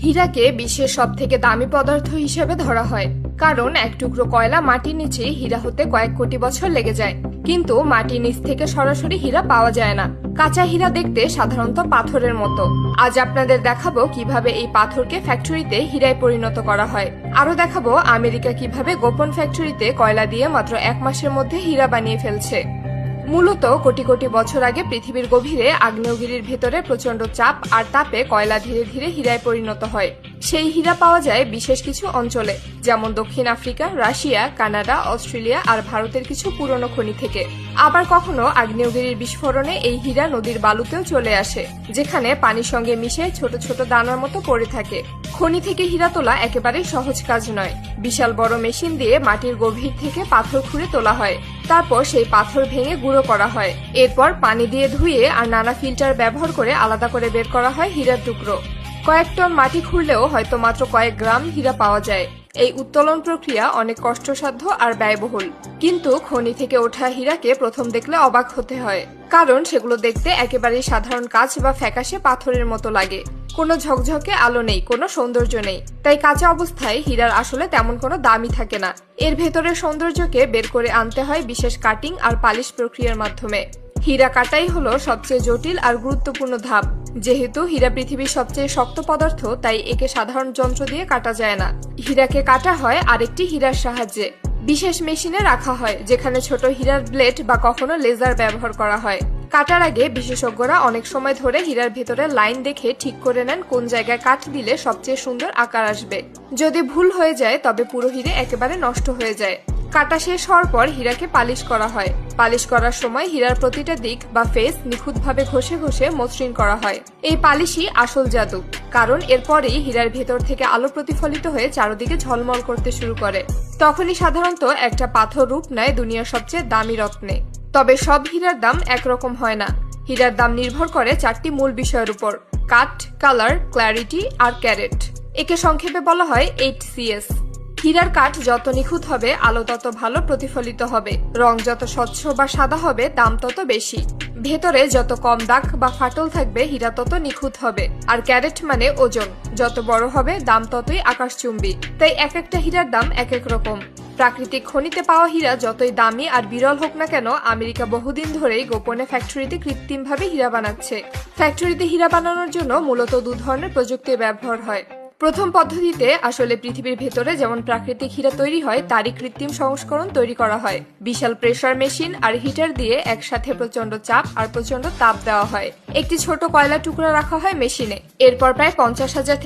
হীরাকে বিশ্বের সবথেকে দামি পদার্থ হিসেবে ধরা হয়, কারণ এক টুকরো কয়লা মাটির নিচে হীরা হতে কয়েক কোটি বছর লেগে যায়। কিন্তু মাটির নিচ থেকে সরাসরি হীরা পাওয়া যায় না। কাঁচা হীরা দেখতে সাধারণত পাথরের মতো। আজ আপনাদের দেখাবো কিভাবে এই পাথরকে ফ্যাক্টরিতে হীরায় পরিণত করা হয়। আরো দেখাবো আমেরিকা কিভাবে গোপন ফ্যাক্টরিতে কয়লা দিয়ে মাত্র 1 মাসের মধ্যে হীরা বানিয়ে ফেলছে। মূলত কোটি কোটি বছর আগে পৃথিবীর গভীরে আগ্নেয়গিরির ভেতরে প্রচন্ড চাপ আর তাপে কয়লা ধীরে ধীরে হীরায় পরিণত হয়। সেই হীরা পাওয়া যায় বিশেষ কিছু অঞ্চলে, যেমন দক্ষিণ আফ্রিকা, রাশিয়া, কানাডা, অস্ট্রেলিয়া আর ভারতের কিছু পুরনো খনি থেকে। আবার কখনো আগ্নেয়গিরির বিস্ফোরণে এই হীরা নদীর বালুতেও চলে আসে, যেখানে পানির সঙ্গে মিশে ছোট ছোট দানার মতো পড়ে থাকে। খনি থেকে হীরা তোলা একেবারেই সহজ কাজ নয়। বিশাল বড় মেশিন দিয়ে মাটির গভীর থেকে পাথর খুঁড়ে তোলা হয়। তারপর সেই পাথর ভেঙে গুঁড়ো করা হয়। এরপর পানি দিয়ে ধুয়ে আর নানা ফিল্টার ব্যবহার করে আলাদা করে বের করা হয় হীরার টুকরো। কয়েক টন মাটি খুঁড়লেও হয়তো মাত্র কয়েক গ্রাম হীরা পাওয়া যায়। এই উত্তোলন প্রক্রিয়া অনেক কষ্টসাধ্য আর ব্যয়বহুল। কিন্তু খনি থেকে ওঠা হীরাকে প্রথম দেখলে অবাক হতে হয়, কারণ সেগুলো দেখতে একেবারেই সাধারণ কাঁচ বা ফ্যাকাশে পাথরের মতো লাগে। কোনো ঝকঝকে আলো নেই, কোনো সৌন্দর্য নেই। তাই কাঁচা অবস্থায় হীরার আসলে তেমন কোনো দামই থাকে না। এর ভেতরের সৌন্দর্যকে বের করে আনতে হয় বিশেষ কাটিং আর পালিশ প্রক্রিয়ার মাধ্যমে। হীরা কাটাই হলো সবচেয়ে জটিল আর গুরুত্বপূর্ণ ধাপ। যেহেতু হীরা পৃথিবীর সবচেয়ে শক্ত পদার্থ, তাই একে সাধারণ যন্ত্র দিয়ে কাটা যায় না। হীরাকে কাটা হয় আরেকটি হীরার সাহায্যে। বিশেষ মেশিনে রাখা হয়, যেখানে ছোট হীরার ব্লেড বা কখনো লেজার ব্যবহার করা হয়। কাটার আগে বিশেষজ্ঞরা অনেক সময় ধরে হীরার ভেতরে লাইন দেখে ঠিক করে নেন কোন জায়গায় কাট দিলে সবচেয়ে সুন্দর আকার আসবে। যদি ভুল হয়ে যায় তবে পুরো হীরে একেবারে নষ্ট হয়ে যায়। কাটা শেষ হওয়ার পর হীরাকে পালিশ করা হয়। পালিশ করার সময় হীরার প্রতিটা দিক বা ফেস নিখুঁতভাবে ঘষে ঘষে মসৃণ করা হয়। এই পালিশই আসল জাদু, কারণ এরপরেই হীরার ভেতর থেকে আলো প্রতিফলিত হয়ে চারদিকে ঝলমল করতে শুরু করে। তখনই সাধারণত একটা পাথর রূপ নেয় দুনিয়ার সবচেয়ে দামি রত্নে। তবে সব হীরার দাম একরকম হয় না। হীরার দাম নির্ভর করে 4টি মূল বিষয়ের উপর: কাট, কালার, ক্ল্যারিটি আর ক্যারেট। একে সংক্ষেপে বলা হয় 8CS। হীরার কাঠ যত নিখুঁত হবে, আলো তত ভালো প্রতিফলিত হবে। রং যত স্বচ্ছ বা সাদা হবে, দাম তত বেশি। ভেতরে যত কম দাগ বা ফাটল থাকবে, হীরা তত নিখুঁত হবে। আর ক্যারেট মানে ওজন, যত বড় হবে দাম ততই আকাশচুম্বী। তাই এক একটা হীরার দাম এক এক রকম। প্রাকৃতিক খনিতে পাওয়া হীরা যতই দামি আর বিরল হোক না কেন, আমেরিকা বহুদিন ধরেই গোপনে ফ্যাক্টরিতে কৃত্রিমভাবে হীরা বানাচ্ছে। ফ্যাক্টরিতে হীরা বানানোর জন্য মূলত 2 ধরনের প্রযুক্তির ব্যবহার হয়। প্রথম পদ্ধতিতে আসলে পৃথিবীর ভেতরে যেমন প্রাকৃতিক হীরা তৈরি হয়, তারই কৃত্রিম সংস্করণ তৈরি করা হয়। বিশাল প্রেসার মেশিন আর হিটার দিয়ে একসাথে প্রচন্ড চাপ আর প্রচন্ড তাপ দেওয়া হয়। একটি ছোট কয়লা টুকরা রাখা হয় মেশিনে। এরপর প্রায় 50,000